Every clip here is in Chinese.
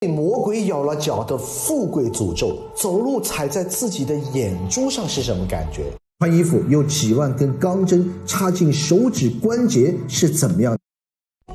被魔鬼咬了脚的富贵诅咒，走路踩在自己的眼珠上是什么感觉？穿衣服有几万根钢针插进手指关节是怎么样？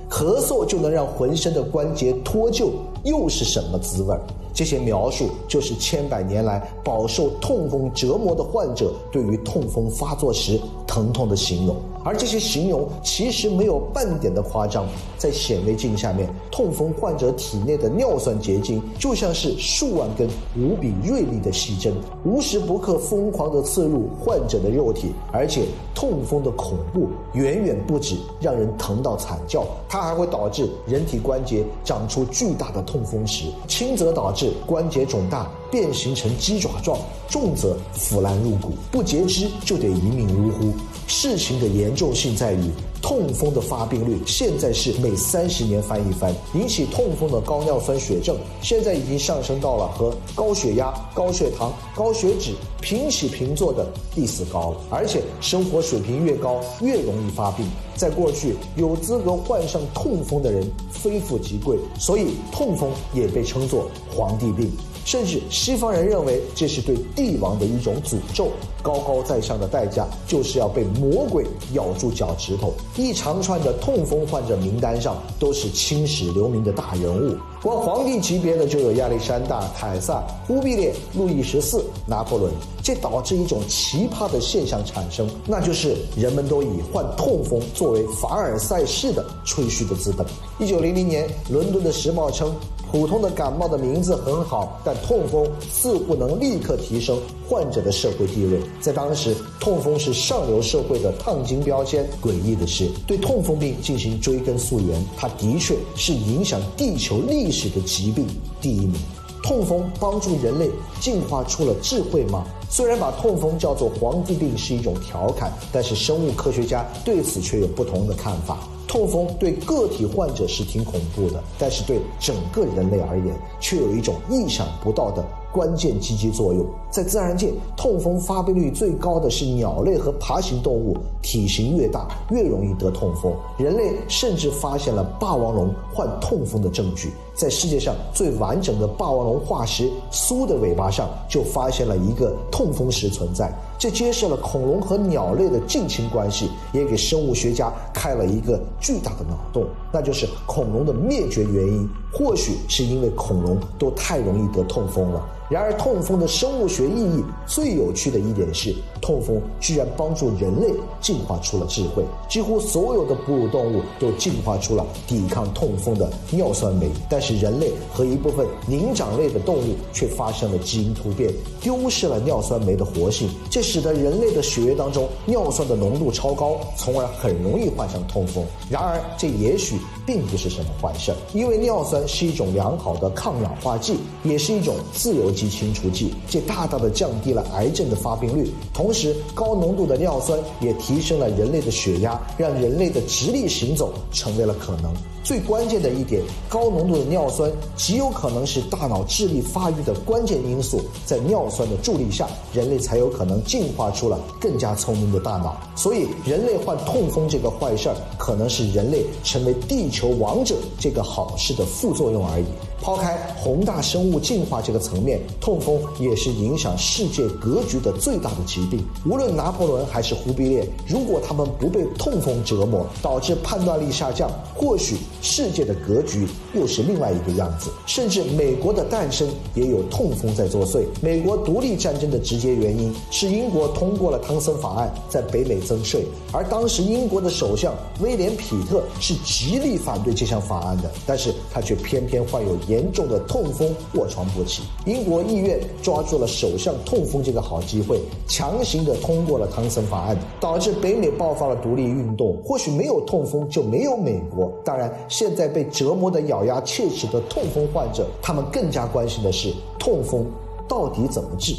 咳嗽就能让浑身的关节脱臼，又是什么滋味？这些描述就是千百年来饱受痛风折磨的患者对于痛风发作时疼痛的形容，而这些形容其实没有半点的夸张。在显微镜下面，痛风患者体内的尿酸结晶就像是数万根无比锐利的细针，无时不刻疯狂地刺入患者的肉体。而且痛风的恐怖远远不止让人疼到惨叫，它还会导致人体关节长出巨大的痛风石，轻则导致关节肿大变形成鸡爪状，重则腐烂入骨，不截肢就得一命呜呼。事情的严重性在于，痛风的发病率现在是每30年翻一番，引起痛风的高尿酸血症现在已经上升到了和高血压、高血糖、高血脂平起平坐的第4高了。而且生活水平越高，越容易发病。在过去，有资格患上痛风的人非富即贵，所以痛风也被称作皇帝病。甚至西方人认为这是对帝王的一种诅咒，高高在上的代价就是要被魔鬼咬住脚趾头。一长串的痛风患者名单上都是青史留名的大人物，光皇帝级别的就有亚历山大、凯撒、忽必烈、路易14、拿破仑。这导致一种奇葩的现象产生，那就是人们都以患痛风作为凡尔赛式的吹嘘的资本。1900年，伦敦的时报称，普通的感冒的名字很好，但痛风似乎能立刻提升患者的社会地位。在当时，痛风是上流社会的烫金标签。诡异的是，对痛风病进行追根溯源，它的确是影响地球历史的疾病第1名。痛风帮助人类进化出了智慧吗？虽然把痛风叫做皇帝病是一种调侃，但是生物科学家对此却有不同的看法。痛风对个体患者是挺恐怖的，但是对整个人类而言，却有一种意想不到的关键积极作用。在自然界，痛风发病率最高的是鸟类和爬行动物，体型越大越容易得痛风。人类甚至发现了霸王龙患痛风的证据，在世界上最完整的霸王龙化石苏的尾巴上就发现了一个痛风石存在，这揭示了恐龙和鸟类的近亲关系，也给生物学家开了一个巨大的脑洞，那就是恐龙的灭绝原因或许是因为恐龙都太容易得痛风了。然而痛风的生物学意义最有趣的一点是，痛风居然帮助人类进化出了智慧。几乎所有的哺乳动物都进化出了抵抗痛风的尿酸酶，但是人类和一部分灵长类的动物却发生了基因突变，丢失了尿酸酶的活性，这使得人类的血液当中尿酸的浓度超高，从而很容易患上痛风。然而这也许并不是什么坏事，因为尿酸是一种良好的抗氧化剂，也是一种自由基清除剂，这大大的降低了癌症的发病率。同时，高浓度的尿酸也提升了人类的血压，让人类的直立行走成为了可能。最关键的一点，高浓度的尿酸极有可能是大脑智力发育的关键因素，在尿酸的助力下，人类才有可能进化出了更加聪明的大脑。所以人类患痛风这个坏事儿，可能是人类成为地球王者这个好事的副作用而已。抛开宏大生物进化这个层面，痛风也是影响世界格局的最大的疾病。无论拿破仑还是忽必烈，如果他们不被痛风折磨，导致判断力下降，或许世界的格局又是另外一个样子。甚至美国的诞生也有痛风在作祟。美国独立战争的直接原因是英国通过了汤森法案，在北美增税，而当时英国的首相威廉·彼特是极力反对这项法案的，但是他却偏偏患有严重的痛风卧床不起。英国议院抓住了首相痛风这个好机会，强行的通过了汤森法案，导致北美爆发了独立运动。或许没有痛风就没有美国。当然，现在被折磨的咬牙切齿的痛风患者，他们更加关心的是痛风到底怎么治。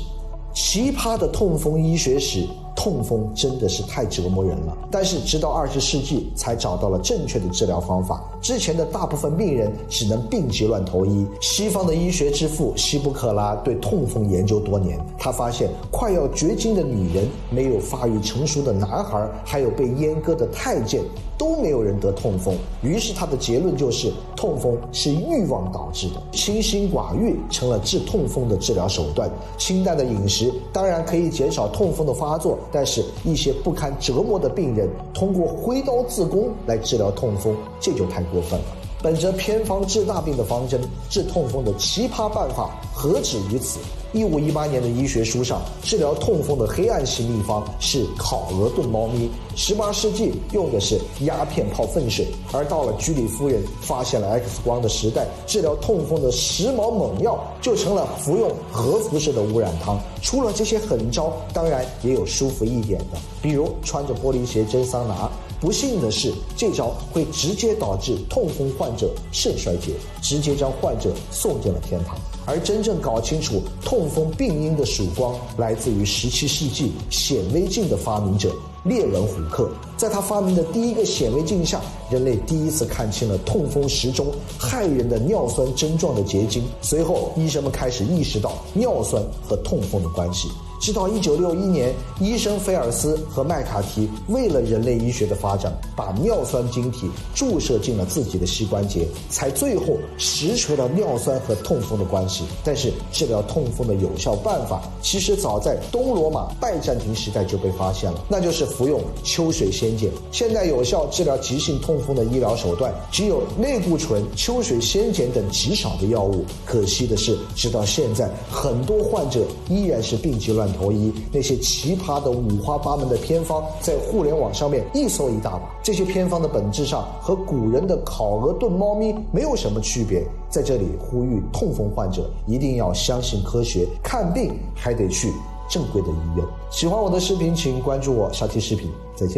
奇葩的痛风医学史，痛风真的是太折磨人了。但是直到20世纪才找到了正确的治疗方法，之前的大部分病人只能病急乱投医。西方的医学之父希布克拉对痛风研究多年，他发现快要绝经的女人、没有发育成熟的男孩，还有被阉割的太监都没有人得痛风。于是他的结论就是痛风是欲望导致的，清心寡欲成了治痛风的治疗手段。清淡的饮食当然可以减少痛风的发作，但是一些不堪折磨的病人通过挥刀自宫来治疗痛风，这就太过分了。本着偏方治大病的方针，治痛风的奇葩办法何止于此？1518年的医学书上，治疗痛风的黑暗型秘方是烤鹅炖猫咪。18世纪用的是鸦片泡粪水，而到了居里夫人发现了 X 光的时代，治疗痛风的时髦猛药就成了服用核辐射的污染汤。除了这些狠招，当然也有舒服一点的，比如穿着玻璃鞋蒸桑拿。不幸的是，这招会直接导致痛风患者肾衰竭，直接将患者送进了天堂。而真正搞清楚痛风病因的曙光，来自于17世纪显微镜的发明者列文虎克。在他发明的第一个显微镜下，人类第一次看清了痛风10中害人的尿酸症状的结晶。随后，医生们开始意识到尿酸和痛风的关系。直到1961年，医生菲尔斯和麦卡提为了人类医学的发展，把尿酸晶体注射进了自己的膝关节，才最后实锤了尿酸和痛风的关系。但是治疗痛风的有效办法，其实早在东罗马拜占庭时代就被发现了，那就是服用秋水仙碱。现在有效治疗急性痛风的医疗手段只有类固醇、秋水仙碱等极少的药物。可惜的是，直到现在，很多患者依然是病急乱投医，那些奇葩的五花八门的偏方在互联网上面一搜一大把。这些偏方的本质上和古人的烤鹅炖猫咪没有什么区别。在这里呼吁痛风患者一定要相信科学，看病还得去正规的医院。喜欢我的视频请关注我，下期视频再见。